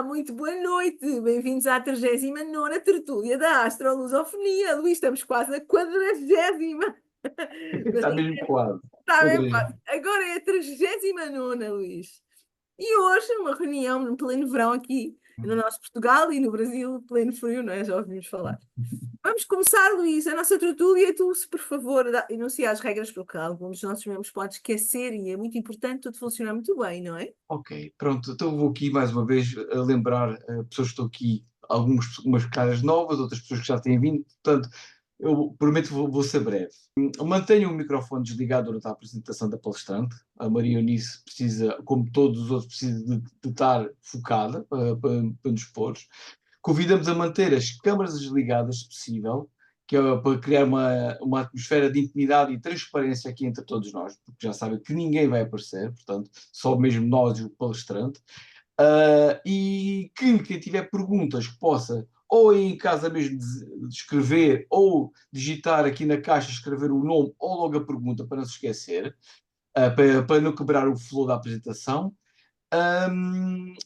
Muito boa noite. Bem-vindos à 39ª tertúlia da Astrolusofonia. Luís, estamos quase na 40ª. Mas Está mesmo quase. está bem, Quadras. quase. Agora é a 39ª, Luís. E hoje, uma reunião no pleno verão aqui no nosso Portugal e no Brasil, pleno frio, não é? Já ouvimos falar. Vamos começar, Luís, a nossa tertúlia. Tu, se por favor, enuncia as regras, porque algum dos nossos membros pode esquecer e é muito importante tudo funcionar muito bem, não é? Ok, pronto. Então vou aqui mais uma vez a lembrar pessoas que estão aqui, umas caras novas, outras pessoas que já têm vindo. Portanto, eu prometo que vou ser breve. Mantenha o microfone desligado durante a apresentação da palestrante. A Maria Eunice precisa, como todos os outros, precisa de estar focada para nos pôr. Convidamos a manter as câmaras desligadas, se possível, que é para criar uma atmosfera de intimidade e transparência aqui entre todos nós, porque já sabem que ninguém vai aparecer, portanto, só mesmo nós e o palestrante. E que quem tiver perguntas que possa, ou aí em casa mesmo, de escrever, ou digitar aqui na caixa, escrever o nome ou logo a pergunta para não se esquecer, para não quebrar o flow da apresentação.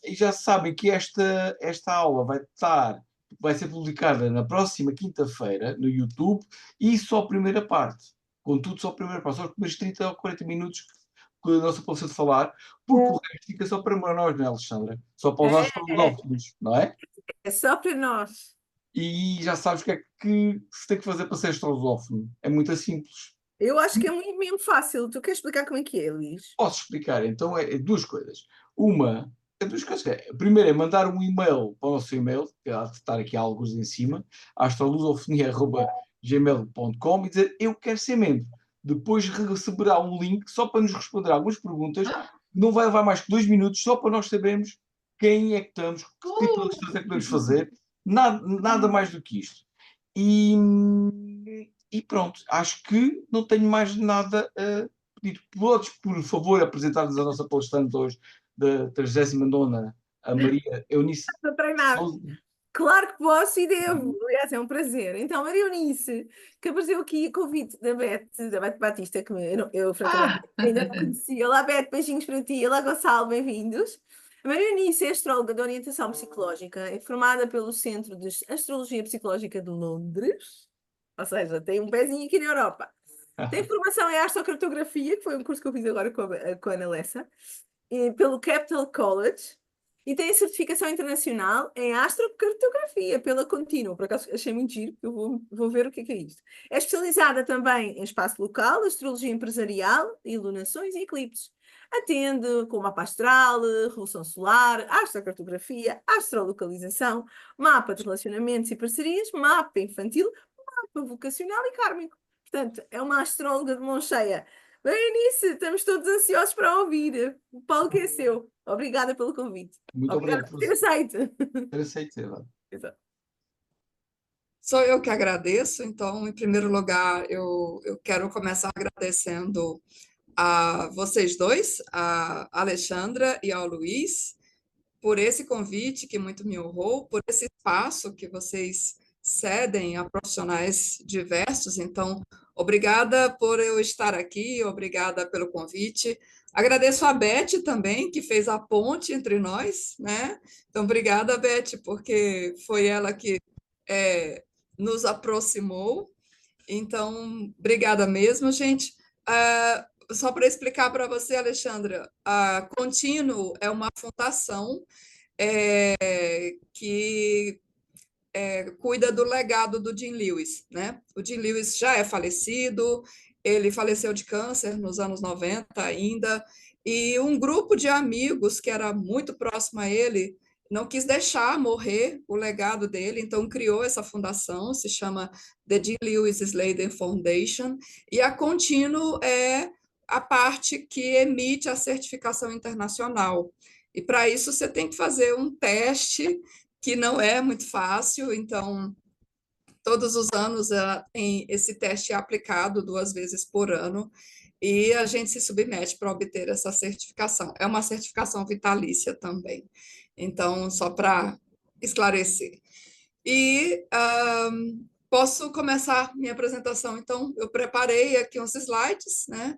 E já sabem que esta aula vai ser publicada na próxima quinta-feira no YouTube e só a primeira parte. Contudo, só a primeira parte, só os primeiros 30 ou 40 minutos que a nossa professora de falar, porque o resto fica só para nós, não é, Alexandra? Só para os É, astrológicos, não é? é só para nós. E já sabes o que é que se tem que fazer para ser astrolófono. É muito simples. Eu acho que é muito mesmo fácil. Tu queres explicar como é que é, Luís? Posso explicar? Então é duas coisas. Uma, é duas coisas. Primeiro é mandar um e-mail para o nosso e-mail, que há de estar aqui alguns em cima, astrolusofonia.gmail.com e dizer eu quero ser membro. Depois receberá um link só para nos responder algumas perguntas. Não vai levar mais que 2 minutos, só para nós sabermos quem é que estamos, que tipo de questões é que podemos fazer. Nada mais do que isto. E, e pronto, acho que não tenho mais nada a pedir. Podes, por favor, apresentar-nos a nossa palestrante hoje, da 39ª, a Maria Eunice Para treinar. Souza. Claro que posso e devo. Aliás, é um prazer. Então, Maria Eunice, que apareceu aqui a convite da Beth Batista, que eu francamente ainda não conhecia. Olá, Beth, beijinhos para ti. Olá, Gonçalo, bem-vindos. A Maria Eunice é astróloga de orientação psicológica, é formada pelo Centro de Astrologia Psicológica de Londres, ou seja, tem um pezinho aqui na Europa. Tem formação em astrocartografia, que foi um curso que eu fiz agora com a Ana Lessa, e pelo Capital College, e tem certificação internacional em astrocartografia pela Continuo. Por acaso achei muito giro, eu vou ver o que é isto. É especializada também em espaço local, astrologia empresarial, iluminações e eclipses. Atende com mapa astral, revolução solar, astrocartografia, astrolocalização, mapa de relacionamentos e parcerias, mapa infantil, mapa vocacional e kármico. Portanto, é uma astróloga de mão cheia. Bem, nisso, estamos todos ansiosos para ouvir. O palco é seu. Obrigada pelo convite. Muito Obrigada obrigado por por ter aceito. ter aceito. Eva. Exato. Sou eu que agradeço. Então, em primeiro lugar, eu quero começar agradecendo a vocês dois, a Alexandra e ao Luiz, por esse convite que muito me honrou, por esse espaço que vocês cedem a profissionais diversos. Então, obrigada por eu estar aqui, obrigada pelo convite. Agradeço a Beth também, que fez a ponte entre nós, né? Então, obrigada, Beth, porque foi ela que é, nos aproximou. Então, obrigada mesmo, gente. Só para explicar para você, Alexandra, a Contínuo é uma fundação que cuida do legado do Jim Lewis, né? O Jim Lewis já é falecido, ele faleceu de câncer nos anos 90 ainda, e um grupo de amigos que era muito próximo a ele não quis deixar morrer o legado dele, então criou essa fundação, se chama The Jim Lewis Sladen Foundation, e a Continuo é a parte que emite a certificação internacional. E para isso você tem que fazer um teste que não é muito fácil, então todos os anos tem esse teste aplicado 2 vezes por ano e a gente se submete para obter essa certificação. É uma certificação vitalícia também. Então, só para esclarecer. E posso começar minha apresentação. Então, eu preparei aqui uns slides, né?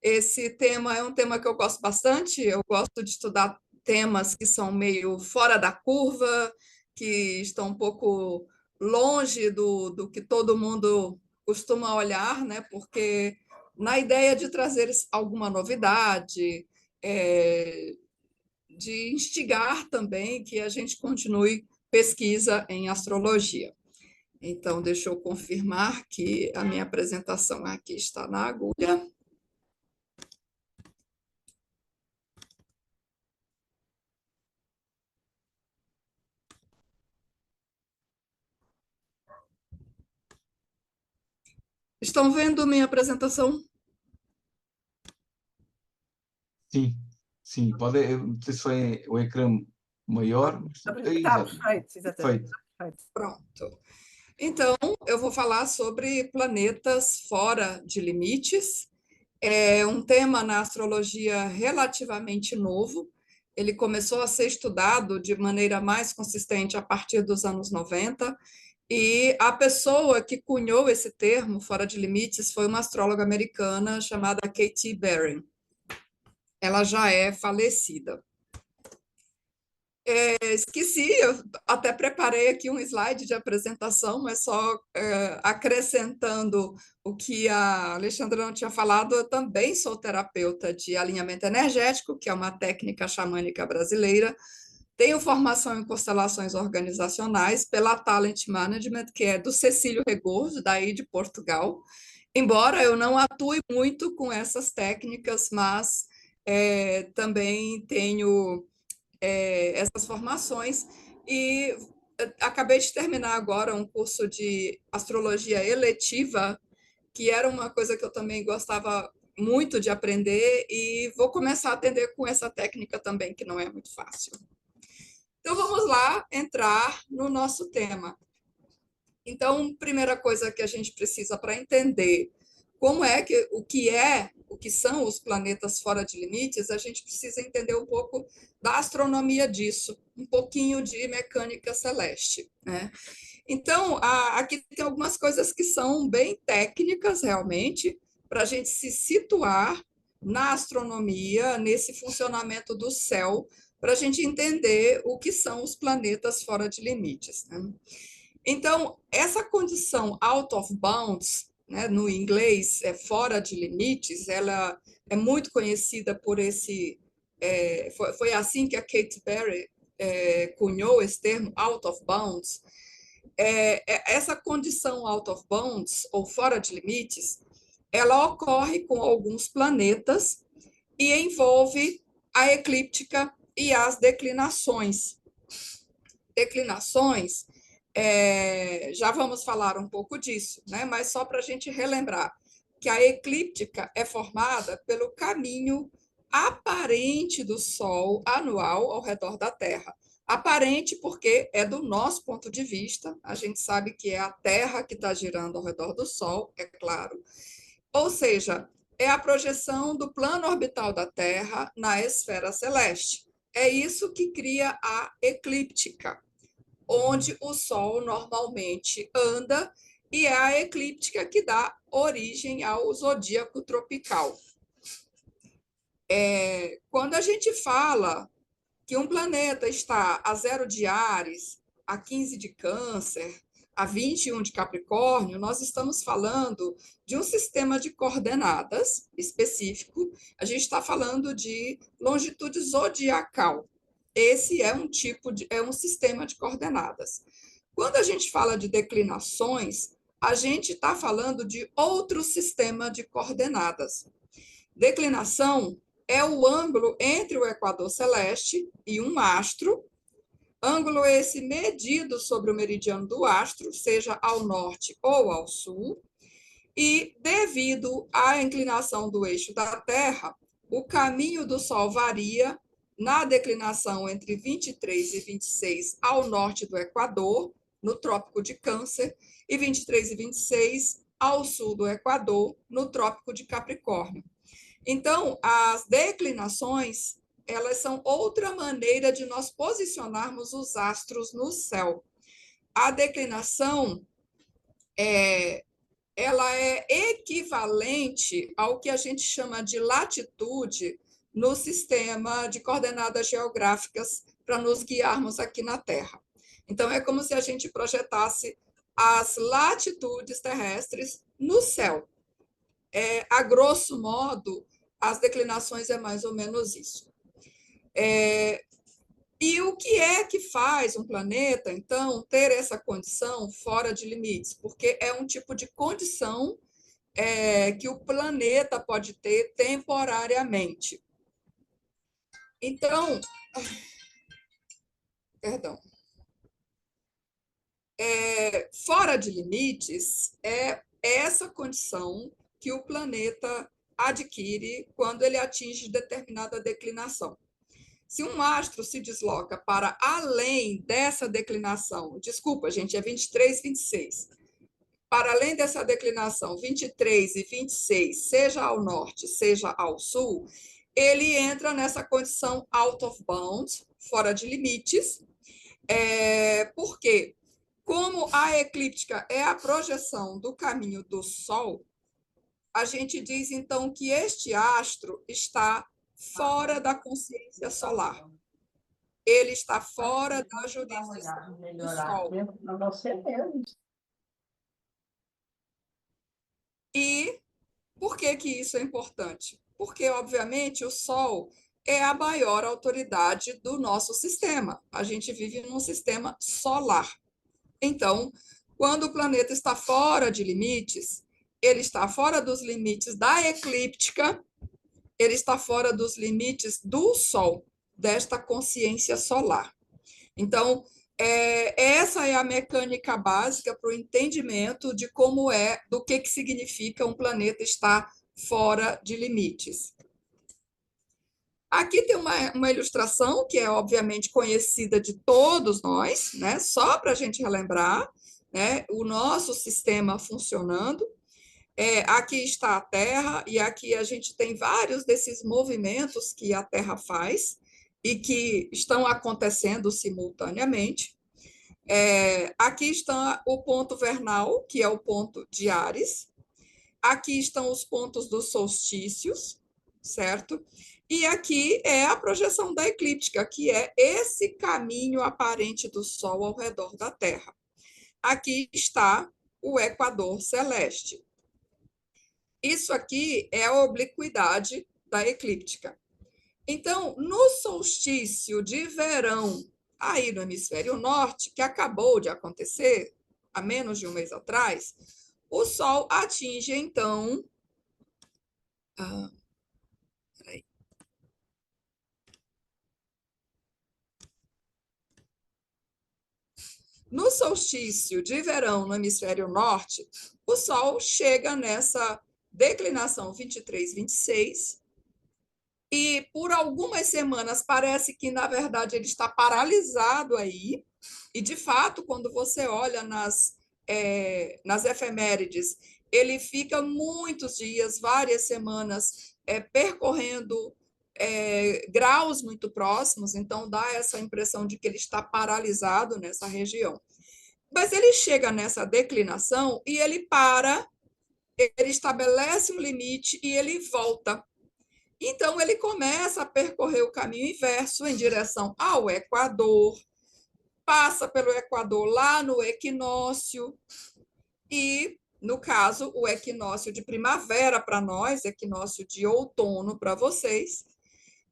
Esse tema é um tema que eu gosto bastante, eu gosto de estudar temas que são meio fora da curva, que estão um pouco longe do que todo mundo costuma olhar, né? Porque na ideia de trazer alguma novidade, de instigar também que a gente continue pesquisa em astrologia. Então, deixa eu confirmar que a minha apresentação aqui está na agulha. Estão vendo minha apresentação? Sim, sim. Pode ter só o ecrã maior. Está perfeito, exatamente. Perfeito. Perfeito. Pronto. Então, eu vou falar sobre planetas fora de limites. É um tema na astrologia relativamente novo. Ele começou a ser estudado de maneira mais consistente a partir dos anos 90. E a pessoa que cunhou esse termo, fora de limites, foi uma astróloga americana chamada Katie Barron. Ela já é falecida. Esqueci, eu até preparei aqui um slide de apresentação, mas só acrescentando o que a Alexandra não tinha falado, eu também sou terapeuta de alinhamento energético, que é uma técnica xamânica brasileira. Tenho formação em constelações organizacionais pela Talent Management, que é do Cecílio Regordo, daí de Portugal. Embora eu não atue muito com essas técnicas, mas também tenho essas formações e acabei de terminar agora um curso de astrologia eletiva, que era uma coisa que eu também gostava muito de aprender e vou começar a atender com essa técnica também, que não é muito fácil. Então, vamos lá entrar no nosso tema. Então, primeira coisa que a gente precisa para entender o que são os planetas fora de limites, a gente precisa entender um pouco da astronomia disso, um pouquinho de mecânica celeste, né? Então, aqui tem algumas coisas que são bem técnicas, realmente, para a gente se situar na astronomia, nesse funcionamento do céu, para a gente entender o que são os planetas fora de limites, né? Então, essa condição out of bounds, né, no inglês, fora de limites, ela é muito conhecida por esse. Foi assim que a Kate Barry cunhou esse termo, out of bounds. Essa condição out of bounds, ou fora de limites, ela ocorre com alguns planetas e envolve a eclíptica e as declinações. Declinações, já vamos falar um pouco disso, né? Mas só para a gente relembrar que a eclíptica é formada pelo caminho aparente do Sol anual ao redor da Terra. Aparente porque é do nosso ponto de vista, a gente sabe que é a Terra que está girando ao redor do Sol, é claro. Ou seja, é a projeção do plano orbital da Terra na esfera celeste. É isso que cria a eclíptica, onde o Sol normalmente anda, e é a eclíptica que dá origem ao zodíaco tropical. Quando a gente fala que um planeta está a 0 de Áries, a 15 de Câncer, a 21 de Capricórnio, nós estamos falando de um sistema de coordenadas específico, a gente está falando de longitude zodiacal. Esse é um sistema de coordenadas. Quando a gente fala de declinações, a gente está falando de outro sistema de coordenadas. Declinação é o ângulo entre o equador celeste e um astro, ângulo esse medido sobre o meridiano do astro, seja ao norte ou ao sul, e devido à inclinação do eixo da Terra, o caminho do Sol varia na declinação entre 23 e 26 ao norte do Equador, no Trópico de Câncer, e 23 e 26 ao sul do Equador, no Trópico de Capricórnio. Então, as declinações, elas são outra maneira de nós posicionarmos os astros no céu. A declinação ela é equivalente ao que a gente chama de latitude no sistema de coordenadas geográficas para nos guiarmos aqui na Terra. Então, é como se a gente projetasse as latitudes terrestres no céu. A grosso modo, as declinações é mais ou menos isso. E o que é que faz um planeta, então, ter essa condição fora de limites? Porque é um tipo de condição que o planeta pode ter temporariamente. Então, perdão. Fora de limites é essa condição que o planeta adquire quando ele atinge determinada declinação. Se um astro se desloca para além dessa declinação, desculpa, gente, é 23, 26, para além dessa declinação 23 e 26, seja ao norte, seja ao sul, ele entra nessa condição out of bounds, fora de limites. Por quê? Como a eclíptica é a projeção do caminho do Sol, a gente diz, então, que este astro está fora da consciência solar. Ele está fora da jurisdição do Sol. E por que que isso é importante? Porque, obviamente, o Sol é a maior autoridade do nosso sistema. A gente vive num sistema solar. Então, quando o planeta está fora de limites, ele está fora dos limites da eclíptica, ele está fora dos limites do Sol, desta consciência solar. Então, essa é a mecânica básica para o entendimento de como do que significa um planeta estar fora de limites. Aqui tem uma ilustração que é, obviamente, conhecida de todos nós, né? Só para a gente relembrar, né? O nosso sistema funcionando. Aqui está a Terra, e aqui a gente tem vários desses movimentos que a Terra faz e que estão acontecendo simultaneamente. Aqui está o ponto vernal, que é o ponto de Áries. Aqui estão os pontos dos solstícios, certo? E aqui é a projeção da eclíptica, que é esse caminho aparente do Sol ao redor da Terra. Aqui está o equador celeste. Isso aqui é a obliquidade da eclíptica. Então, no solstício de verão, aí no hemisfério norte, que acabou de acontecer há menos de um mês atrás, o Sol atinge, então, no solstício de verão no hemisfério norte, o Sol chega nessa declinação 23, 26, e por algumas semanas parece que, na verdade, ele está paralisado aí, e, de fato, quando você olha nas efemérides, ele fica muitos dias, várias semanas, percorrendo graus muito próximos, então dá essa impressão de que ele está paralisado nessa região. Mas ele chega nessa declinação e ele para, ele estabelece um limite e ele volta. Então, ele começa a percorrer o caminho inverso em direção ao Equador, passa pelo Equador lá no equinócio, e, no caso, o equinócio de primavera para nós, equinócio de outono para vocês,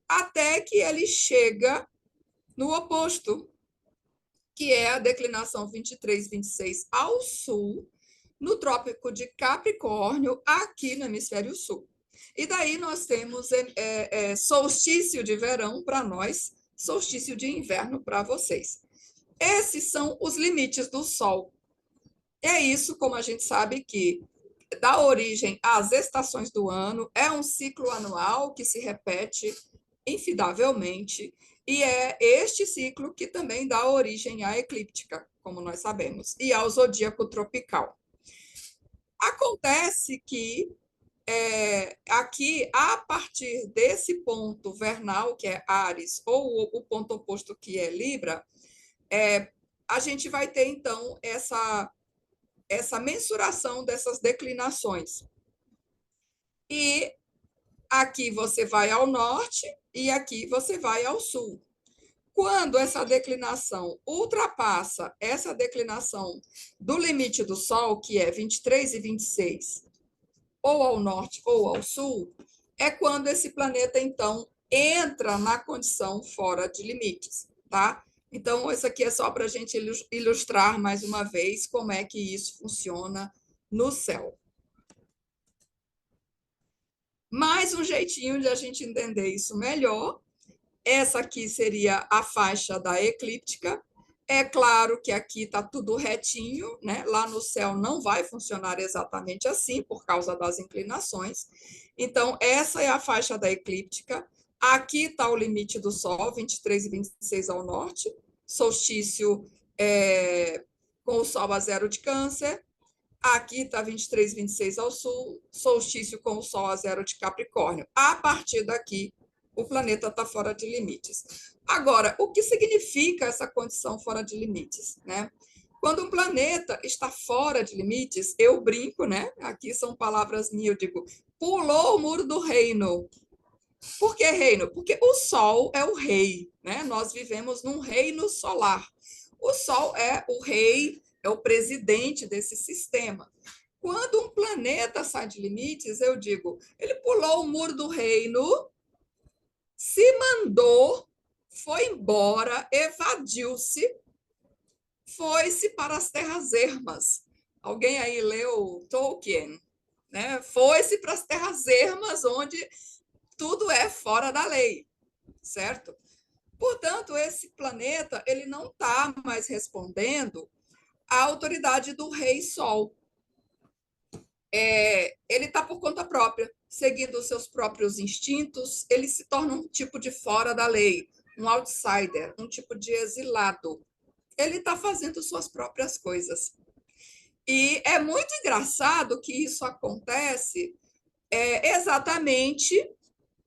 até que ele chega no oposto, que é a declinação 23, 26 ao sul, no Trópico de Capricórnio, aqui no hemisfério sul. E daí nós temos solstício de verão para nós, solstício de inverno para vocês. Esses são os limites do Sol. É isso, como a gente sabe, que dá origem às estações do ano, é um ciclo anual que se repete infindavelmente, e é este ciclo que também dá origem à eclíptica, como nós sabemos, e ao zodíaco tropical. Acontece que aqui, a partir desse ponto vernal, que é Áries, ou o ponto oposto, que é Libra, a gente vai ter, então, essa mensuração dessas declinações. E aqui você vai ao norte e aqui você vai ao sul. Quando essa declinação ultrapassa essa declinação do limite do Sol, que é 23 e 26, ou ao norte ou ao sul, é quando esse planeta, então, entra na condição fora de limites, tá? Então, isso aqui é só para a gente ilustrar mais uma vez como é que isso funciona no céu. Mais um jeitinho de a gente entender isso melhor. Essa aqui seria a faixa da eclíptica. É claro que aqui está tudo retinho, né? Lá no céu não vai funcionar exatamente assim, por causa das inclinações. Então, essa é a faixa da eclíptica. Aqui está o limite do Sol, 23 e 26 ao norte, solstício com o Sol a zero de Câncer. Aqui está 23 e 26 ao sul, solstício com o Sol a zero de Capricórnio. A partir daqui, o planeta está fora de limites. Agora, o que significa essa condição fora de limites, né? Quando um planeta está fora de limites, eu brinco, né? Aqui são palavras minhas, eu digo, pulou o muro do reino. Por que reino? Porque o Sol é o rei, né? Nós vivemos num reino solar. O Sol é o rei, é o presidente desse sistema. Quando um planeta sai de limites, eu digo, ele pulou o muro do reino, se mandou, foi embora, evadiu-se, foi-se para as terras ermas. Alguém aí leu Tolkien, né? Foi-se para as terras ermas, onde tudo é fora da lei, certo? Portanto, esse planeta ele não está mais respondendo à autoridade do Rei Sol. Ele está por conta própria, seguindo os seus próprios instintos, ele se torna um tipo de fora da lei, um outsider, um tipo de exilado. Ele está fazendo suas próprias coisas. E é muito engraçado que isso acontece exatamente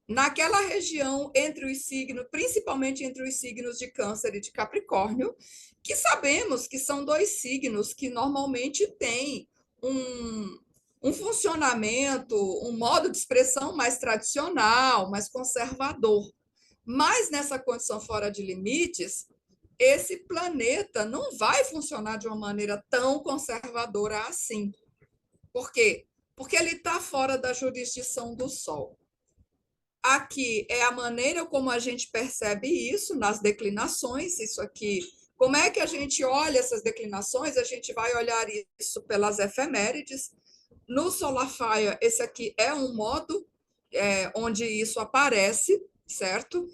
naquela região entre os signos, principalmente entre os signos de Câncer e de Capricórnio, que sabemos que são dois signos que normalmente têm um funcionamento, um modo de expressão mais tradicional, mais conservador. Mas nessa condição fora de limites, esse planeta não vai funcionar de uma maneira tão conservadora assim. Por quê? Porque ele está fora da jurisdição do Sol. Aqui é a maneira como a gente percebe isso nas declinações. Isso aqui, como é que a gente olha essas declinações? A gente vai olhar isso pelas efemérides. No Solar Fire, esse aqui é um modo onde isso aparece, certo?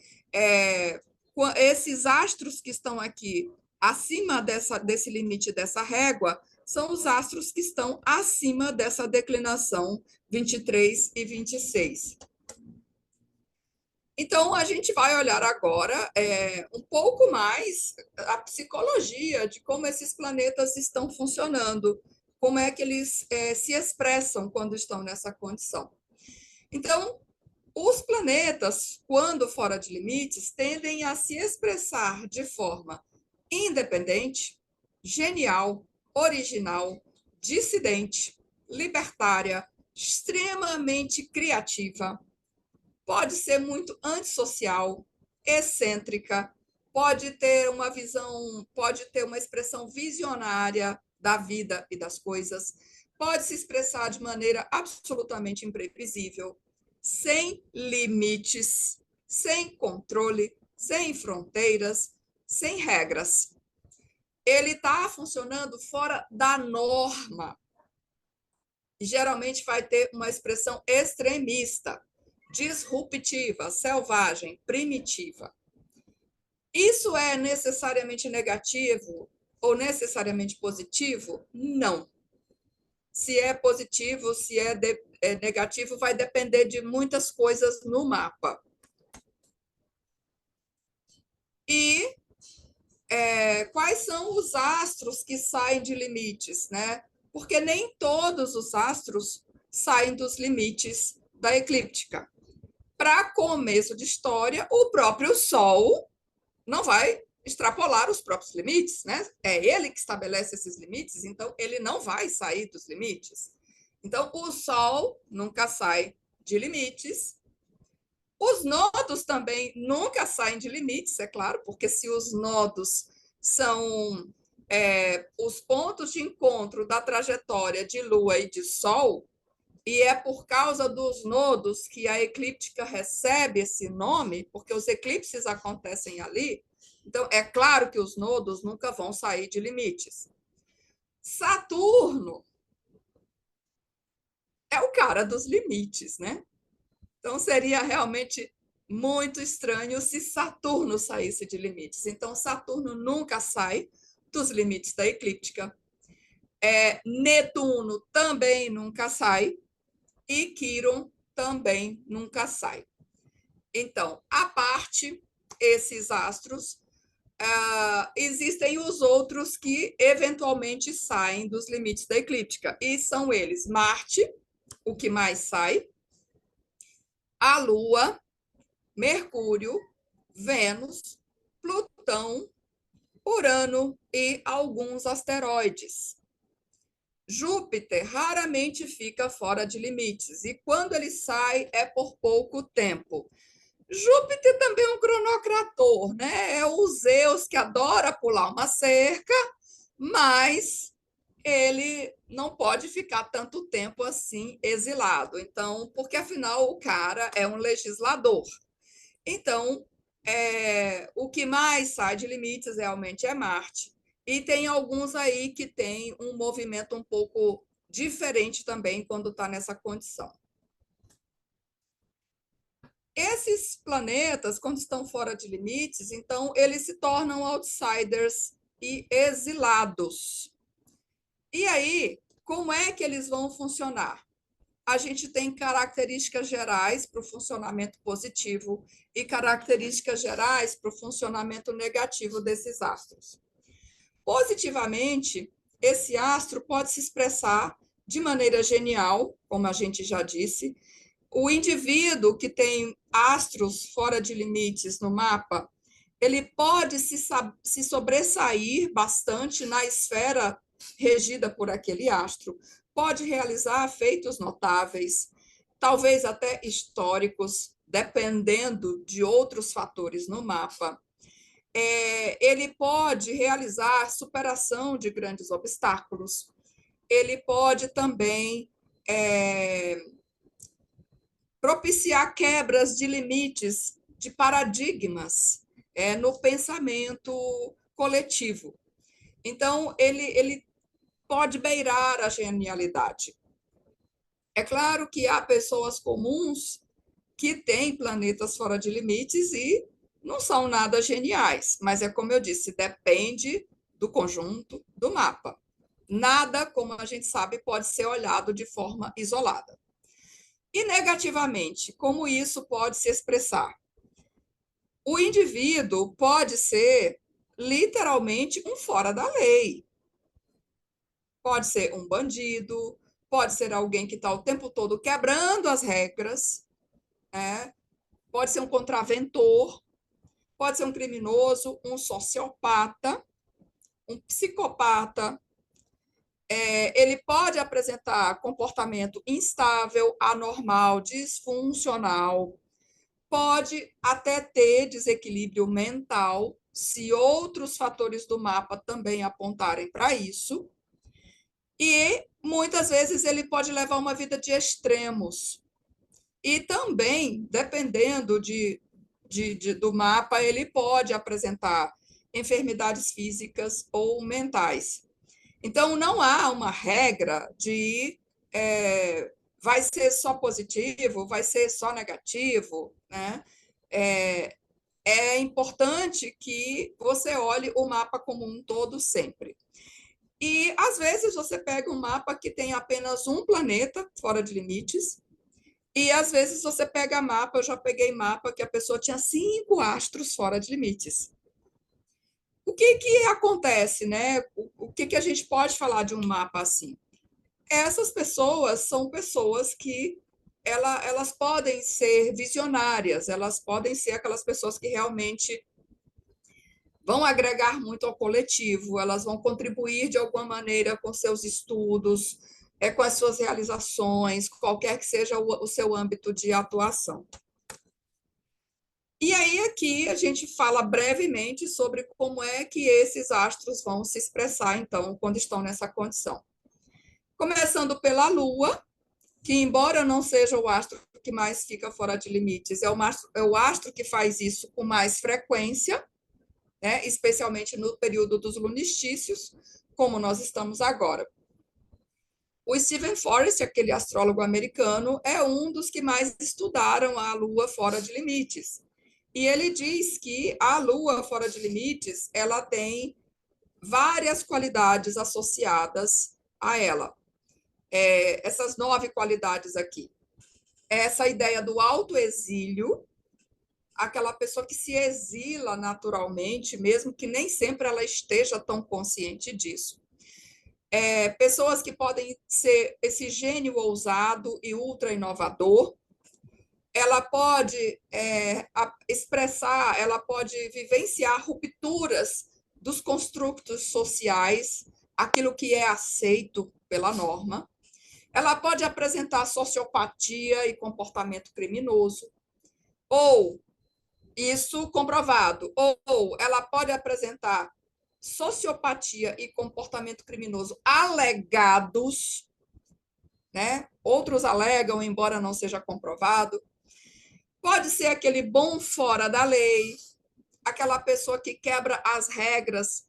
Esses astros que estão aqui acima desse limite dessa régua são os astros que estão acima dessa declinação 23 e 26. Então, a gente vai olhar agora um pouco mais a psicologia de como esses planetas estão funcionando, como é que eles se expressam quando estão nessa condição. Então, os planetas, quando fora de limites, tendem a se expressar de forma independente, genial, original, dissidente, libertária, extremamente criativa. Pode ser muito antissocial, excêntrica, pode ter uma visão, pode ter uma expressão visionária da vida e das coisas, pode se expressar de maneira absolutamente imprevisível, sem limites, sem controle, sem fronteiras, sem regras. Ele está funcionando fora da norma. E geralmente vai ter uma expressão extremista, disruptiva, selvagem, primitiva. Isso é necessariamente negativo ou necessariamente positivo? Não. Se é positivo, se é negativo, vai depender de muitas coisas no mapa. E quais são os astros que saem de limites, né? Porque nem todos os astros saem dos limites da eclíptica. Para começo de história, o próprio Sol não vai extrapolar os próprios limites, né? É ele que estabelece esses limites, então ele não vai sair dos limites. Então, o Sol nunca sai de limites Os nodos também nunca saem de limites, é claro, porque se os nodos são os pontos de encontro da trajetória de Lua e de Sol, e é por causa dos nodos que a eclíptica recebe esse nome, porque os eclipses acontecem ali, então é claro que os nodos nunca vão sair de limites. Saturno é o cara dos limites, né? Então, seria realmente muito estranho se Saturno saísse de limites. Então, Saturno nunca sai dos limites da eclíptica. Netuno também nunca sai. E Quirón também nunca sai. Então, à parte esses astros, existem os outros que eventualmente saem dos limites da eclíptica. E são eles: Marte, o que mais sai, a Lua, Mercúrio, Vênus, Plutão, Urano e alguns asteroides. Júpiter raramente fica fora de limites, e quando ele sai é por pouco tempo. Júpiter também é um cronocrator, né? É o Zeus que adora pular uma cerca, mas ele não pode ficar tanto tempo assim exilado. Então, porque afinal o cara é um legislador. Então, o que mais sai de limites realmente é Marte. E tem alguns aí que tem um movimento um pouco diferente também quando está nessa condição. Esses planetas, quando estão fora de limites, então eles se tornam outsiders e exilados. E aí, como é que eles vão funcionar? A gente tem características gerais para o funcionamento positivo e características gerais para o funcionamento negativo desses astros. Positivamente, esse astro pode se expressar de maneira genial, como a gente já disse. O indivíduo que tem astros fora de limites no mapa, ele pode se sobressair bastante na esfera regida por aquele astro, pode realizar feitos notáveis, talvez até históricos, dependendo de outros fatores no mapa. Ele pode realizar superação de grandes obstáculos, ele pode também propiciar quebras de limites, de paradigmas no pensamento coletivo. Então, ele pode beirar a genialidade. É claro que há pessoas comuns que têm planetas fora de limites e não são nada geniais, mas é como eu disse, depende do conjunto do mapa. Nada, como a gente sabe, pode ser olhado de forma isolada. E negativamente, como isso pode se expressar? O indivíduo pode ser literalmente um fora da lei. Pode ser um bandido, pode ser alguém que está o tempo todo quebrando as regras, pode ser um contraventor, pode ser um criminoso, um sociopata, um psicopata. Ele pode apresentar comportamento instável, anormal, disfuncional, pode até ter desequilíbrio mental, se outros fatores do mapa também apontarem para isso. E muitas vezes ele pode levar uma vida de extremos. E também, dependendo do mapa, ele pode apresentar enfermidades físicas ou mentais. Então, não há uma regra de vai ser só positivo, vai ser só negativo, né? É importante que você olhe o mapa como um todo sempre. E, às vezes, você pega um mapa que tem apenas um planeta fora de limites, e, às vezes, você pega mapa, eu já peguei mapa que a pessoa tinha 5 astros fora de limites. O que acontece, né? O que a gente pode falar de um mapa assim? Essas pessoas são pessoas que elas podem ser visionárias, elas podem ser aquelas pessoas que realmente vão agregar muito ao coletivo, elas vão contribuir de alguma maneira com seus estudos, com as suas realizações, qualquer que seja o seu âmbito de atuação. E aí aqui a gente fala brevemente sobre como é que esses astros vão se expressar, então, quando estão nessa condição. Começando pela Lua, que embora não seja o astro que mais fica fora de limites, é o astro que faz isso com mais frequência, né? Especialmente no período dos lunistícios, como nós estamos agora. O Stephen Forrest, aquele astrólogo americano, é um dos que mais estudaram a Lua fora de limites. E ele diz que a Lua fora de limites, ela tem várias qualidades associadas a ela. Essas 9 qualidades aqui. Essa ideia do autoexílio, aquela pessoa que se exila naturalmente, mesmo que nem sempre ela esteja tão consciente disso. Pessoas que podem ser esse gênio ousado e ultra inovador. Ela pode expressar, ela pode vivenciar rupturas dos construtos sociais, aquilo que é aceito pela norma. Ela pode apresentar sociopatia e comportamento criminoso, ou isso comprovado, ou ela pode apresentar sociopatia e comportamento criminoso alegados, né? Outros alegam, embora não seja comprovado. Pode ser aquele bom fora da lei, aquela pessoa que quebra as regras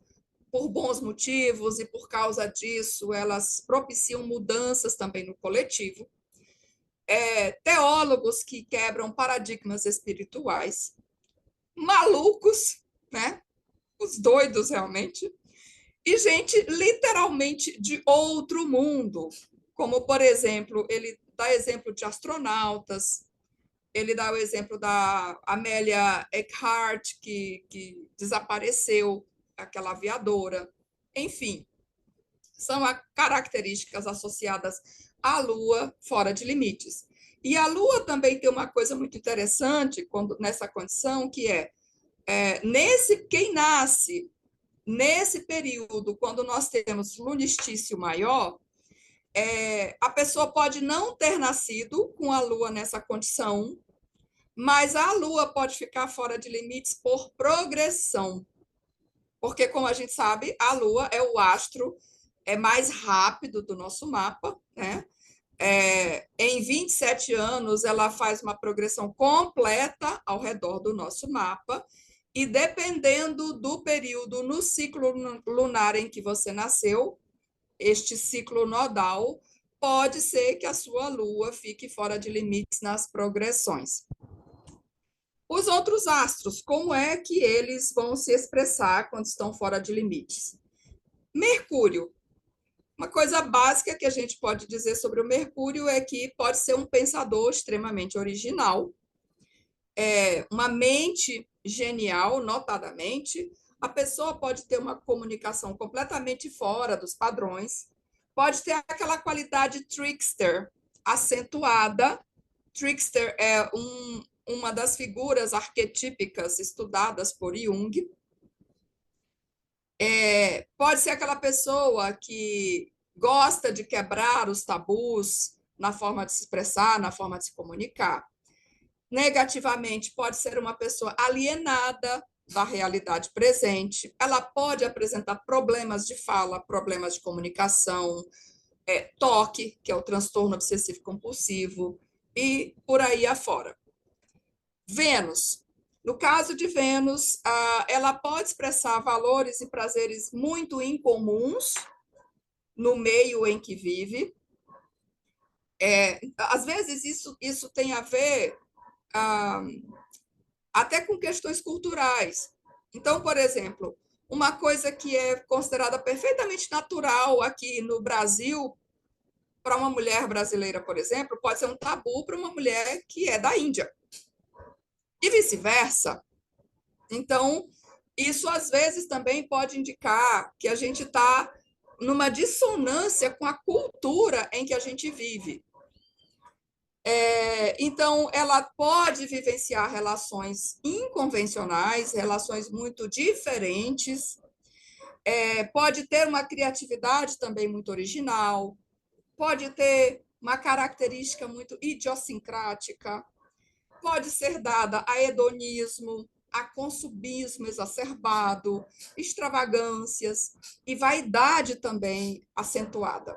por bons motivos e por causa disso elas propiciam mudanças também no coletivo. Teólogos que quebram paradigmas espirituais, malucos, né? Os doidos realmente, e gente literalmente de outro mundo, como, por exemplo, ele dá exemplo de astronautas, ele dá o exemplo da Amélia Earhart, que desapareceu, aquela aviadora. Enfim, são características associadas à Lua fora de limites. E a Lua também tem uma coisa muito interessante nessa condição, que quem nasce nesse período, quando nós temos lunistício maior, a pessoa pode não ter nascido com a Lua nessa condição, mas a Lua pode ficar fora de limites por progressão. Porque, como a gente sabe, a Lua é o astro mais rápido do nosso mapa, né? Em 27 anos, ela faz uma progressão completa ao redor do nosso mapa, e dependendo do período no ciclo lunar em que você nasceu, este ciclo nodal, pode ser que a sua Lua fique fora de limites nas progressões. Os outros astros, como é que eles vão se expressar quando estão fora de limites? Mercúrio. Uma coisa básica que a gente pode dizer sobre o Mercúrio é que pode ser um pensador extremamente original, uma mente genial, notadamente. A pessoa pode ter uma comunicação completamente fora dos padrões, pode ter aquela qualidade trickster acentuada. Trickster é uma das figuras arquetípicas estudadas por Jung. Pode ser aquela pessoa que gosta de quebrar os tabus na forma de se expressar, na forma de se comunicar. Negativamente, pode ser uma pessoa alienada da realidade presente. Ela pode apresentar problemas de fala, problemas de comunicação, toque, que é o transtorno obsessivo compulsivo, e por aí afora. Vênus. No caso de Vênus, ela pode expressar valores e prazeres muito incomuns no meio em que vive. Às vezes, isso tem a ver até com questões culturais. Então, por exemplo, uma coisa que é considerada perfeitamente natural aqui no Brasil, para uma mulher brasileira, por exemplo, pode ser um tabu para uma mulher que é da Índia. E vice-versa. Então, isso às vezes também pode indicar que a gente está numa dissonância com a cultura em que a gente vive. Então, ela pode vivenciar relações inconvencionais, relações muito diferentes, pode ter uma criatividade também muito original, pode ter uma característica muito idiosincrática. pode ser dada a hedonismo, a consumismo exacerbado, extravagâncias e vaidade também acentuada.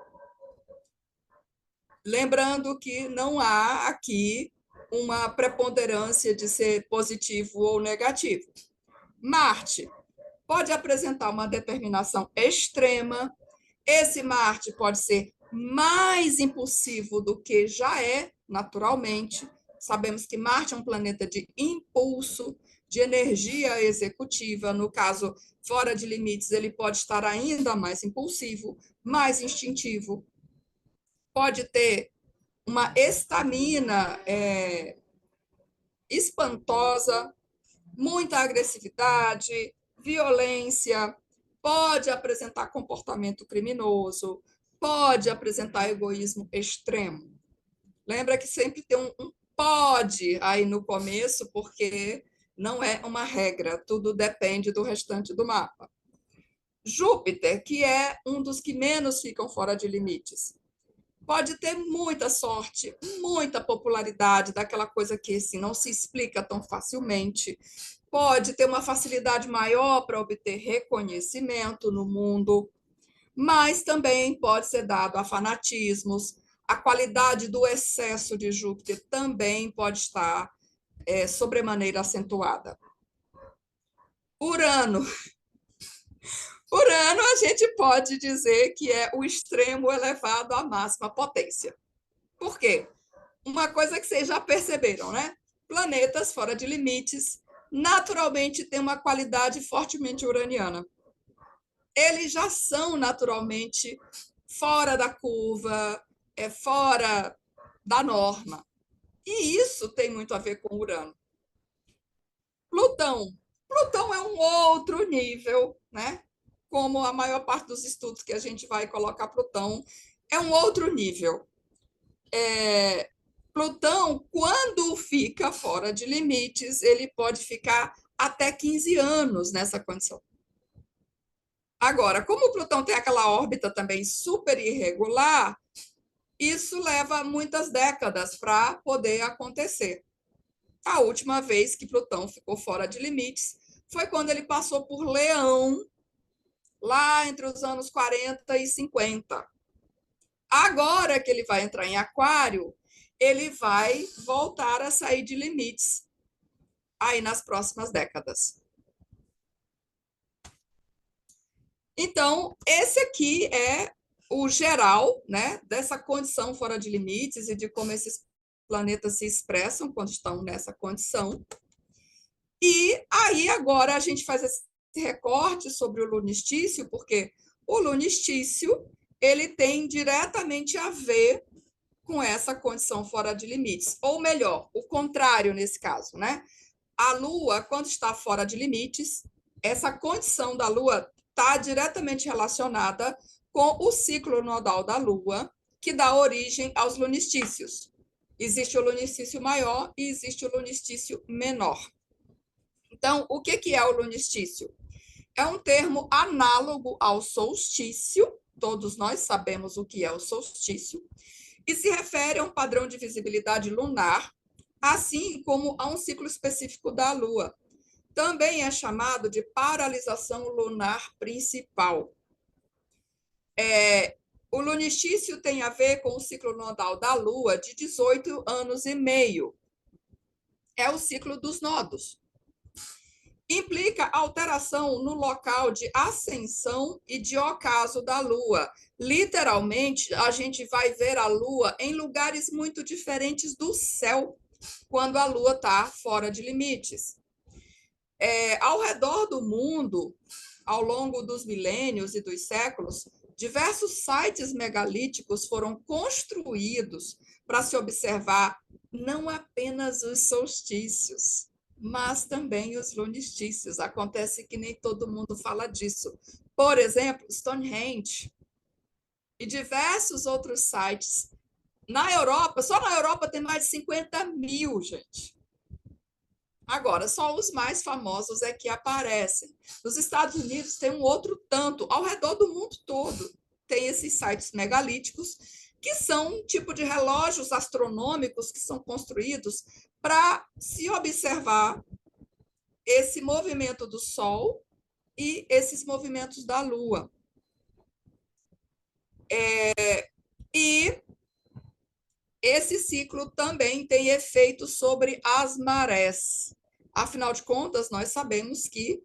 Lembrando que não há aqui uma preponderância de ser positivo ou negativo. Marte pode apresentar uma determinação extrema. Esse Marte pode ser mais impulsivo do que já é naturalmente. Sabemos que Marte é um planeta de impulso, de energia executiva. No caso, fora de limites, ele pode estar ainda mais impulsivo, mais instintivo. Pode ter uma estamina espantosa, muita agressividade, violência, pode apresentar comportamento criminoso, pode apresentar egoísmo extremo. Lembra que sempre tem um pode aí no começo, porque não é uma regra, tudo depende do restante do mapa. Júpiter, que é um dos que menos ficam fora de limites, pode ter muita sorte, muita popularidade, daquela coisa que assim, não se explica tão facilmente. Pode ter uma facilidade maior para obter reconhecimento no mundo, mas também pode ser dado a fanatismos. A qualidade do excesso de Júpiter também pode estar sobremaneira acentuada. Urano. Urano, a gente pode dizer que é o extremo elevado à máxima potência. Por quê? Uma coisa que vocês já perceberam, né? Planetas fora de limites naturalmente têm uma qualidade fortemente uraniana. Eles já são naturalmente fora da curva, fora da norma. E isso tem muito a ver com Urano. Plutão. Plutão é um outro nível, né? Como a maior parte dos estudos que a gente vai colocar Plutão, é um outro nível. Plutão, quando fica fora de limites, ele pode ficar até 15 anos nessa condição. Agora, como o Plutão tem aquela órbita também super irregular, isso leva muitas décadas para poder acontecer. A última vez que Plutão ficou fora de limites foi quando ele passou por Leão, lá entre os anos 40 e 50. Agora que ele vai entrar em Aquário, ele vai voltar a sair de limites aí nas próximas décadas. Então, esse aqui é o geral, né, dessa condição fora de limites e de como esses planetas se expressam quando estão nessa condição. E aí agora a gente faz esse recorte sobre o lunistício, porque o lunistício ele tem diretamente a ver com essa condição fora de limites, ou melhor, o contrário nesse caso, né? A Lua, quando está fora de limites, essa condição da Lua está diretamente relacionada com o ciclo nodal da Lua, que dá origem aos lunistícios. Existe o lunistício maior e existe o lunistício menor. Então, o que é o lunistício? É um termo análogo ao solstício, todos nós sabemos o que é o solstício, e se refere a um padrão de visibilidade lunar, assim como a um ciclo específico da Lua. Também é chamado de paralisação lunar principal. O lunistício tem a ver com o ciclo nodal da Lua de 18 anos e meio. É o ciclo dos nodos. Implica alteração no local de ascensão e de ocaso da Lua. Literalmente, a gente vai ver a Lua em lugares muito diferentes do céu, quando a Lua está fora de limites. Ao redor do mundo, ao longo dos milênios e dos séculos, diversos sites megalíticos foram construídos para se observar não apenas os solstícios, mas também os lunistícios. Acontece que nem todo mundo fala disso. Por exemplo, Stonehenge e diversos outros sites. Na Europa, só na Europa tem mais de 50 mil, gente. Agora, só os mais famosos é que aparecem. Nos Estados Unidos tem um outro tanto, ao redor do mundo todo. Tem esses sites megalíticos que são um tipo de relógios astronômicos que são construídos para se observar esse movimento do Sol e esses movimentos da Lua. E esse ciclo também tem efeito sobre as marés. Afinal de contas, nós sabemos que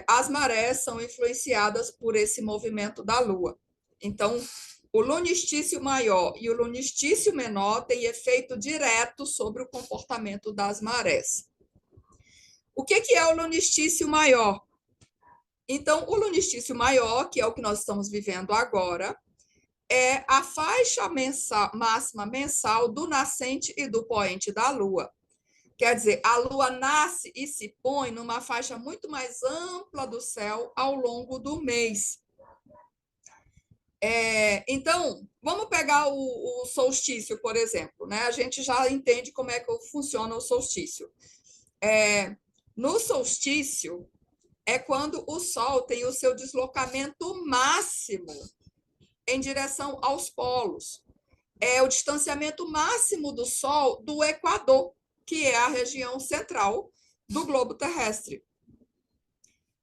as marés são influenciadas por esse movimento da Lua. Então, o lunistício maior e o lunistício menor têm efeito direto sobre o comportamento das marés. O que é o lunistício maior? Então, o lunistício maior, que é o que nós estamos vivendo agora, é a faixa máxima mensal do nascente e do poente da Lua. Quer dizer, a Lua nasce e se põe numa faixa muito mais ampla do céu ao longo do mês. Então, vamos pegar o solstício, por exemplo, né? A gente já entende como é que funciona o solstício. No solstício, é quando o Sol tem o seu deslocamento máximo em direção aos polos. É o distanciamento máximo do Sol do Equador, que é a região central do globo terrestre.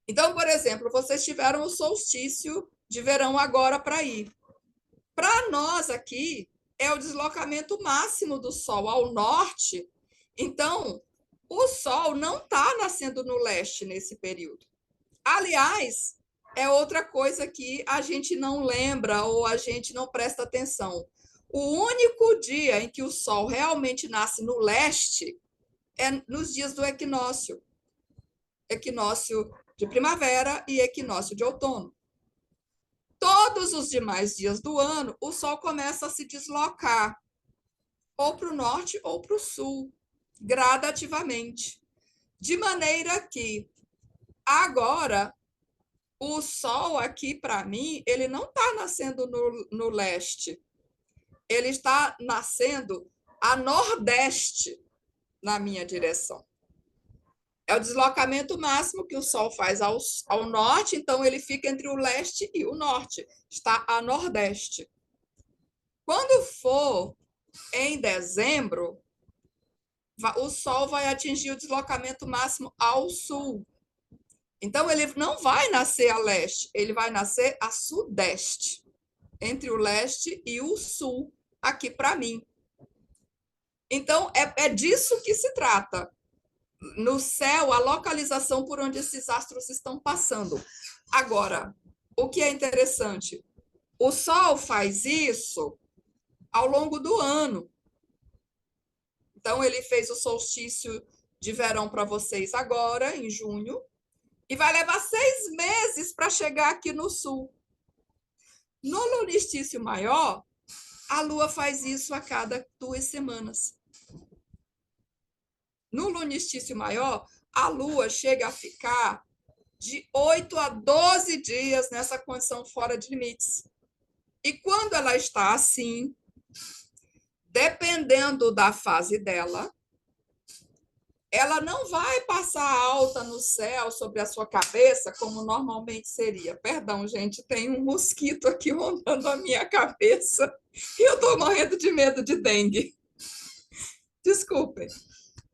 Então, por exemplo, vocês tiveram o solstício de verão agora para ir. Para nós aqui, é o deslocamento máximo do Sol ao norte. Então, o Sol não está nascendo no leste nesse período. Aliás, é outra coisa que a gente não lembra ou a gente não presta atenção. O único dia em que o Sol realmente nasce no leste é nos dias do equinócio. Equinócio de primavera e equinócio de outono. Todos os demais dias do ano, o Sol começa a se deslocar ou para o norte ou para o sul, gradativamente. De maneira que agora o Sol aqui, para mim, ele não está nascendo no leste. Ele está nascendo a nordeste na minha direção. É o deslocamento máximo que o Sol faz ao norte, então ele fica entre o leste e o norte. Está a nordeste. Quando for em dezembro, o Sol vai atingir o deslocamento máximo ao sul. Então, ele não vai nascer a leste, ele vai nascer a sudeste, entre o leste e o sul, aqui para mim. Então, é disso que se trata. No céu, a localização por onde esses astros estão passando. Agora, o que é interessante, o Sol faz isso ao longo do ano. Então, ele fez o solstício de verão para vocês agora, em junho, e vai levar 6 meses para chegar aqui no sul. No lunistício maior, a Lua faz isso a cada 2 semanas. No lunistício maior, a Lua chega a ficar de 8 a 12 dias nessa condição fora de limites. E quando ela está assim, dependendo da fase dela, ela não vai passar alta no céu sobre a sua cabeça, como normalmente seria. Perdão, gente, tem um mosquito aqui rondando a minha cabeça e eu estou morrendo de medo de dengue. Desculpem.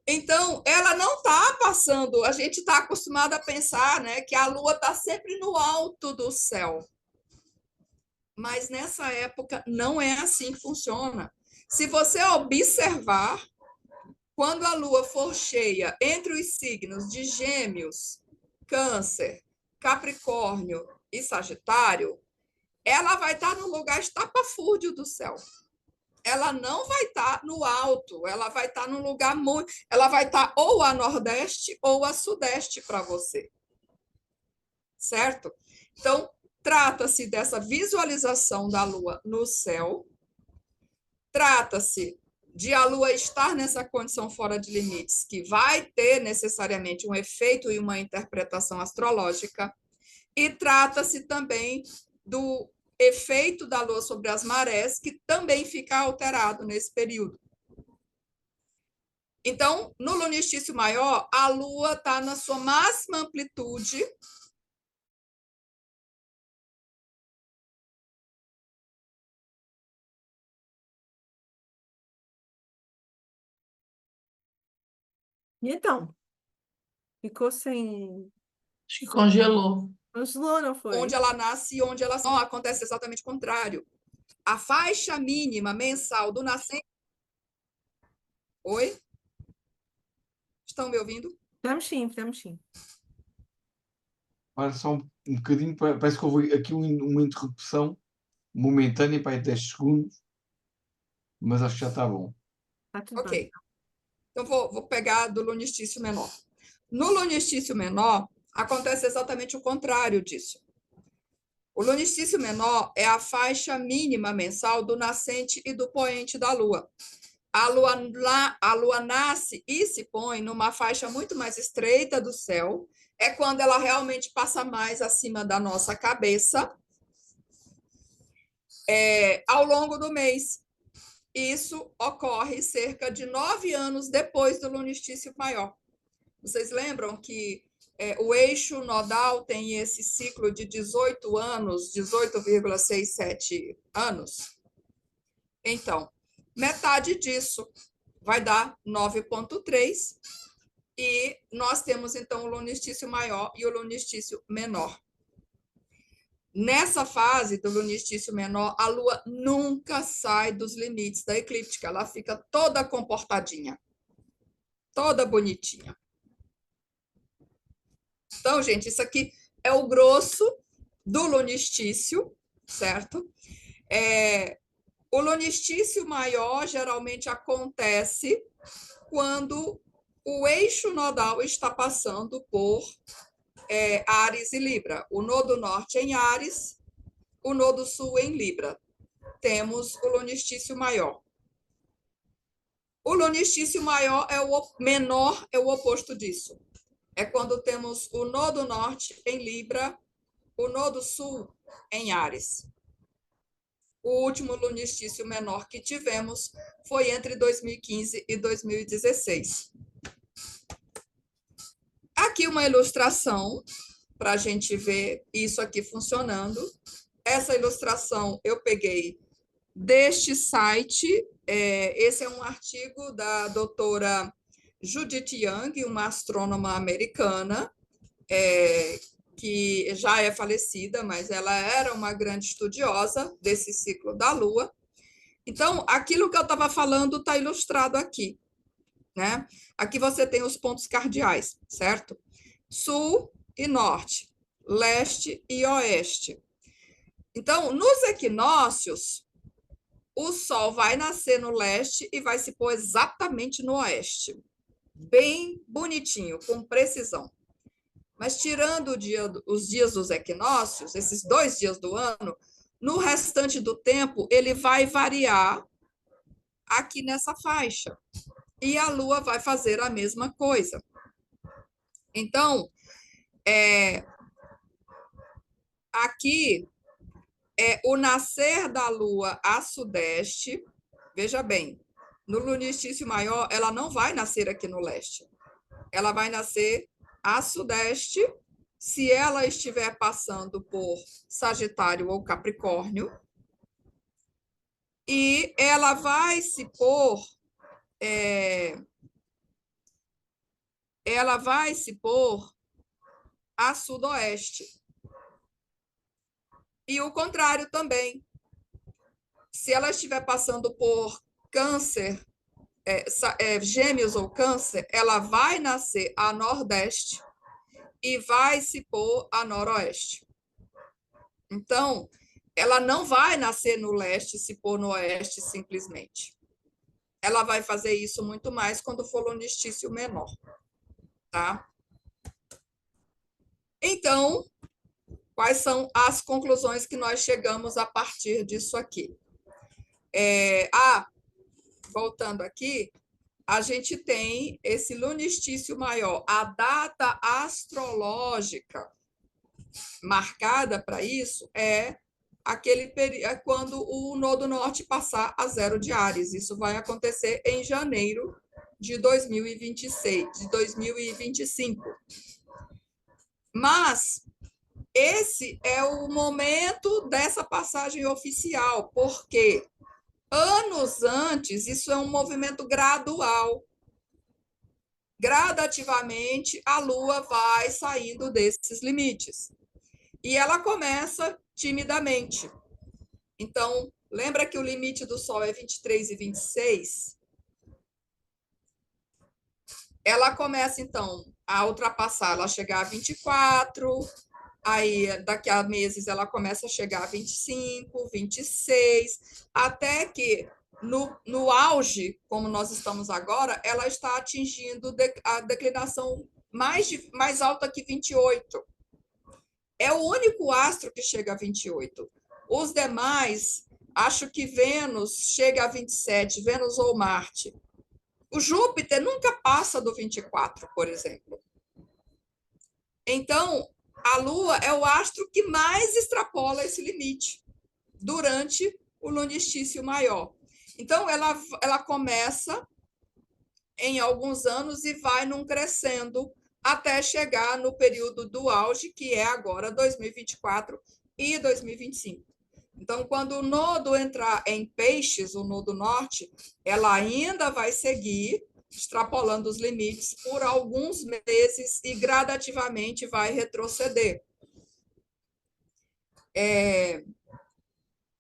Então, ela não está passando, a gente está acostumado a pensar, né, que a Lua está sempre no alto do céu. Mas nessa época não é assim que funciona. Se você observar, quando a Lua for cheia entre os signos de Gêmeos, Câncer, Capricórnio e Sagitário, ela vai estar no lugar estapafúrdio do céu. Ela não vai estar no alto, ela vai estar num lugar muito. Ela vai estar ou a nordeste ou a sudeste para você. Certo? Então, trata-se dessa visualização da Lua no céu, trata-se de a Lua estar nessa condição fora de limites, que vai ter necessariamente um efeito e uma interpretação astrológica, e trata-se também do efeito da Lua sobre as marés, que também fica alterado nesse período. Então, no lunistício maior, a Lua está na sua máxima amplitude, E então? Ficou sem... Acho que congelou. Congelou, não foi? Onde ela nasce e onde ela... Não, acontece exatamente o contrário. A faixa mínima mensal do nascente... Oi? Estão me ouvindo? Estamos sim. Para só um bocadinho, parece que houve aqui uma interrupção momentânea para 10 segundos, mas acho que já está bom. Está tudo bem. Ok. Então, vou pegar do lunistício menor. No lunistício menor, acontece exatamente o contrário disso. O lunistício menor é a faixa mínima mensal do nascente e do poente da Lua. A Lua nasce e se põe numa faixa muito mais estreita do céu, é quando ela realmente passa mais acima da nossa cabeça, ao longo do mês. Isso ocorre cerca de 9 anos depois do lunistício maior. Vocês lembram que o eixo nodal tem esse ciclo de 18 anos, 18,67 anos? Então, metade disso vai dar 9,3, e nós temos, então, o lunistício maior e o lunistício menor. Nessa fase do lunistício menor, a Lua nunca sai dos limites da eclíptica, ela fica toda comportadinha, toda bonitinha. Então, gente, isso aqui é o grosso do lunistício, certo? O lunistício maior geralmente acontece quando o eixo nodal está passando por Áries e Libra. O nodo norte em Áries, o nodo sul em Libra. Temos o lunistício maior. O lunistício menor é o oposto disso. É quando temos o nodo norte em Libra, o nodo sul em Áries. O último lunistício menor que tivemos foi entre 2015 e 2016. Aqui uma ilustração para a gente ver isso aqui funcionando. Essa ilustração eu peguei deste site. Esse é um artigo da doutora Judith Young, uma astrônoma americana, que já é falecida, mas ela era uma grande estudiosa desse ciclo da Lua. Então, aquilo que eu estava falando está ilustrado aqui, né? Aqui você tem os pontos cardeais, certo? Sul e norte, leste e oeste. Então, nos equinócios, o Sol vai nascer no leste e vai se pôr exatamente no oeste. Bem bonitinho, com precisão. Mas tirando os dias dos equinócios, esses 2 dias do ano, no restante do tempo, ele vai variar aqui nessa faixa. E a Lua vai fazer a mesma coisa. Então, aqui é o nascer da Lua a sudeste. Veja bem, no lunistício maior, ela não vai nascer aqui no leste. Ela vai nascer a sudeste, se ela estiver passando por Sagitário ou Capricórnio, e ela vai se pôr a sudoeste. E o contrário também. Se ela estiver passando por Câncer, Gêmeos ou Câncer, ela vai nascer a nordeste e vai se pôr a noroeste. Então, ela não vai nascer no leste e se pôr no oeste simplesmente. Ela vai fazer isso muito mais quando for lunistício menor, tá? Então, quais são as conclusões que nós chegamos a partir disso aqui? Voltando aqui, a gente tem esse lunistício maior. A data astrológica marcada para isso é quando o nodo norte passar a 0 de Áries. Isso vai acontecer em janeiro de 2025. Mas esse é o momento dessa passagem oficial, porque anos antes, isso é um movimento gradual. gradativamente, a Lua vai saindo desses limites. E ela começa timidamente. Então, lembra que o limite do Sol é 23 e 26? Ela começa, então, a ultrapassar, ela chegar a 24, aí daqui a meses ela começa a chegar a 25, 26, até que no auge, como nós estamos agora, ela está atingindo a declinação mais alta que 28. É o único astro que chega a 28. Os demais, acho que Vênus chega a 27, Vênus ou Marte. O Júpiter nunca passa do 24, por exemplo. Então, a Lua é o astro que mais extrapola esse limite durante o lunistício maior. Então, ela começa em alguns anos e vai num crescendo até chegar no período do auge, que é agora 2024 e 2025. Então, quando o nodo entrar em Peixes, o nodo norte, ela ainda vai seguir extrapolando os limites por alguns meses e gradativamente vai retroceder.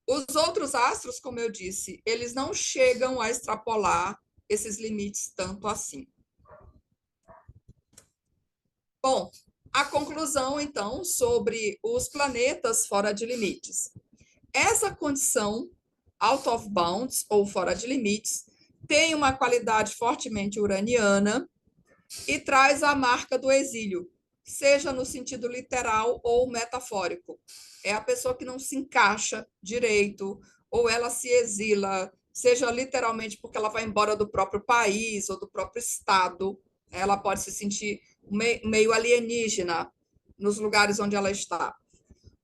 Os outros astros, como eu disse, eles não chegam a extrapolar esses limites tanto assim. Bom, a conclusão, então, sobre os planetas fora de limites. Essa condição, out of bounds, ou fora de limites, tem uma qualidade fortemente uraniana e traz a marca do exílio, seja no sentido literal ou metafórico. É a pessoa que não se encaixa direito, ou ela se exila, seja literalmente porque ela vai embora do próprio país ou do próprio estado. Ela pode se sentir meio alienígena nos lugares onde ela está.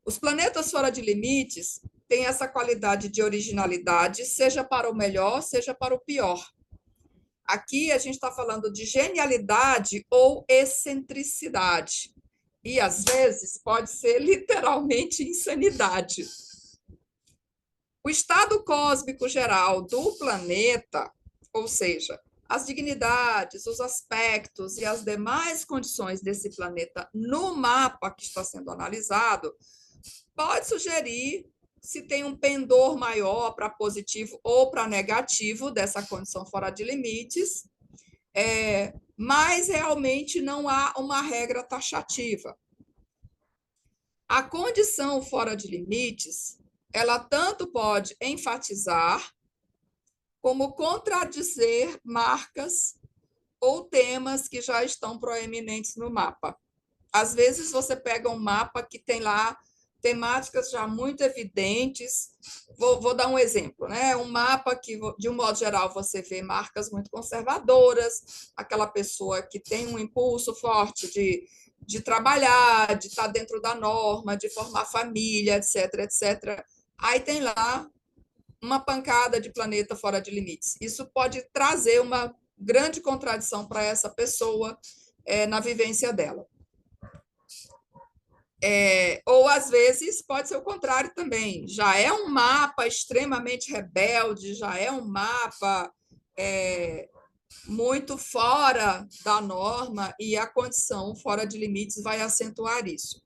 Os planetas fora de limites têm essa qualidade de originalidade, seja para o melhor, seja para o pior. Aqui a gente está falando de genialidade ou excentricidade. E, às vezes, pode ser literalmente insanidade. O estado cósmico geral do planeta, ou seja, as dignidades, os aspectos e as demais condições desse planeta no mapa que está sendo analisado, pode sugerir se tem um pendor maior para positivo ou para negativo dessa condição fora de limites, mas realmente não há uma regra taxativa. A condição fora de limites, ela tanto pode enfatizar como contradizer marcas ou temas que já estão proeminentes no mapa. Às vezes você pega um mapa que tem lá temáticas já muito evidentes. Vou dar um exemplo, né? Um mapa que, de um modo geral, você vê marcas muito conservadoras, aquela pessoa que tem um impulso forte de trabalhar, de estar dentro da norma, de formar família, etc, etc. Aí tem lá uma pancada de planeta fora de limites. Isso pode trazer uma grande contradição para essa pessoa na vivência dela. Ou, às vezes, pode ser o contrário também. Já é um mapa extremamente rebelde, já é um mapa muito fora da norma e a condição fora de limites vai acentuar isso.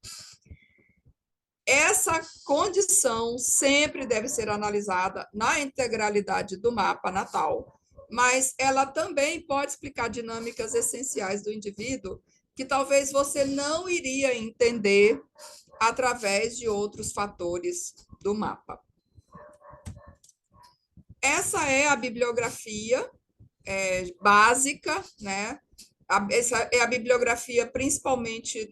Essa condição sempre deve ser analisada na integralidade do mapa natal, mas ela também pode explicar dinâmicas essenciais do indivíduo que talvez você não iria entender através de outros fatores do mapa. Essa é a bibliografia básica, né? Essa é a bibliografia principalmente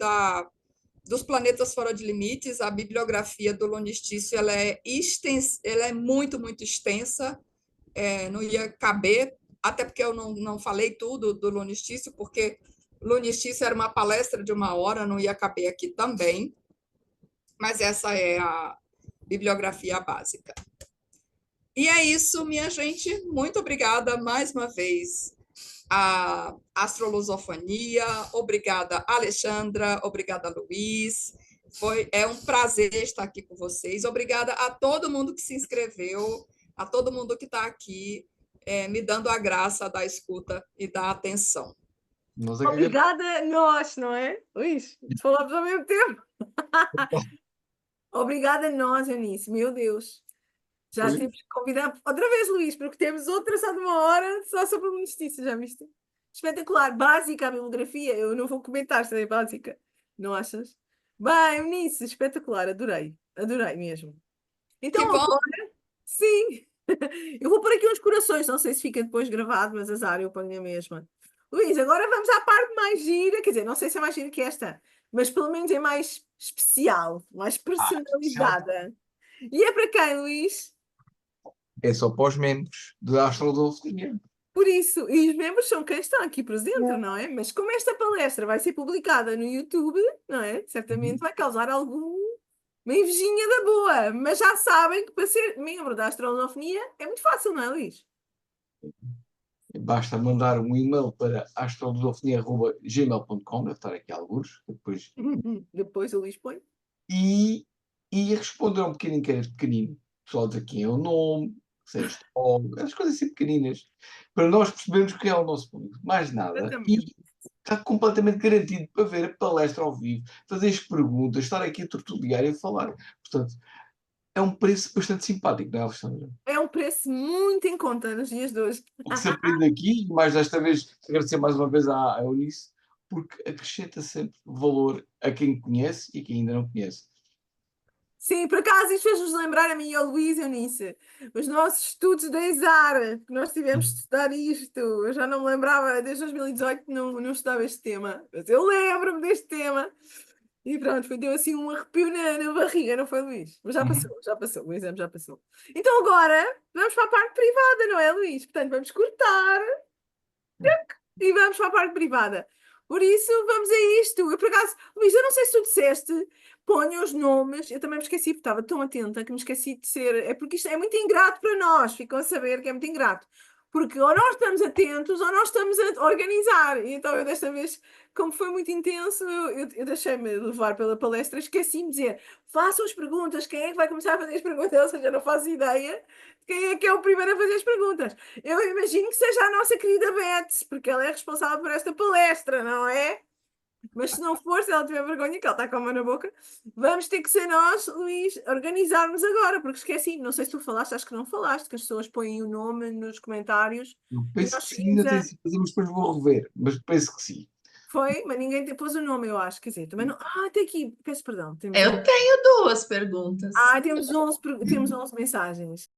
dos planetas fora de limites. A bibliografia do lunistício ela é muito, muito extensa, não ia caber, até porque eu não falei tudo do lunistício, porque lunistício era uma palestra de 1 hora, não ia caber aqui também, mas essa é a bibliografia básica. E é isso, minha gente. Muito obrigada mais uma vez à Astrolusofonia, obrigada, Alexandra, obrigada, Luiz. É um prazer estar aqui com vocês. Obrigada a todo mundo que se inscreveu, a todo mundo que está aqui me dando a graça da escuta e da atenção. Nós é que Obrigada a nós, não é? Luís, falamos ao mesmo tempo. Obrigada a nós, Eunice, meu Deus. Já Oi? temos que convidar outra vez, Luís, porque temos outra só de 1 hora só sobre a justiça, já viste? Espetacular, básica a bibliografia, eu não vou comentar se é básica, não achas? Bem, Eunice, espetacular, adorei mesmo. Que Então bom. agora, sim, eu vou pôr aqui uns corações, não sei se fica depois gravado, mas azar, eu ponho a mesma. Luís, agora vamos à parte mais gira, quer dizer, não sei se é mais gira que esta, mas pelo menos é mais especial, mais Especial. personalizada. E é para quem, Luís? É só para os membros da Astrodolfia. Por isso, e os membros são quem está aqui presente, não é? Mas como esta palestra vai ser publicada no YouTube, não é? Certamente vai causar alguma invejinha da boa, mas já sabem que para ser membro da Astronofonia é muito fácil, não é, Luís? Basta mandar um e-mail para astrolusofnia@gmail.com, deve estar aqui alguns, depois, Depois o Luís põe. e, e responder a um pequeno inquérito pequenino. O pessoal diz quem é o nome, se é astrólogo, as coisas assim pequeninas, para nós percebermos quem é o nosso público. Mais nada. E Exatamente. está completamente garantido para ver a palestra ao vivo, fazer as perguntas, estar aqui a tertuliar e a falar. Portanto, é um preço bastante simpático, não é, Alexandra? É um preço muito em conta nos dias de hoje. O que se aprende aqui, e mais desta vez agradecer mais uma vez à Eunice, porque acrescenta sempre valor a quem conhece e a quem ainda não conhece. Sim, por acaso isto fez-nos lembrar a mim e ao Luís e Eunice, os nossos estudos da ESAR, que nós tivemos de estudar isto. Eu já não me lembrava, desde 2018 não estudava este tema, mas eu lembro-me deste tema. E pronto, deu assim um arrepio na barriga, não foi, Luís? Mas já passou, o exame já passou. Então agora vamos para a parte privada, não é, Luís? Portanto, vamos cortar e vamos para a parte privada. Por isso, vamos a isto. Eu, por acaso, Luís, eu não sei se tu disseste, ponha os nomes. Eu também me esqueci, porque estava tão atenta que me esqueci de ser. É porque isto é muito ingrato para nós. Ficam a saber que é muito ingrato. Porque ou nós estamos atentos ou nós estamos a organizar. E então eu desta vez, como foi muito intenso, eu deixei-me levar pela palestra, esqueci-me de dizer, façam as perguntas, quem é que vai começar a fazer as perguntas? Ou seja, eu não faço ideia de quem é que é o primeiro a fazer as perguntas. Eu imagino que seja a nossa querida Beth, porque ela é responsável por esta palestra, não é? Mas se não for, se ela tiver vergonha, que ela está com a mão na boca, vamos ter que ser nós, Luís, organizarmos agora, porque esqueci, não sei se tu falaste, acho que não falaste, que as pessoas põem o nome nos comentários Eu e penso nós que sim, seguimos ainda tenho a. certeza, mas depois vou rever. Mas penso que sim. Foi, mas ninguém pôs o nome, eu acho, quer dizer, também não. Ah, tem aqui, peço perdão, temos Eu tenho 2 perguntas. temos 11 mensagens.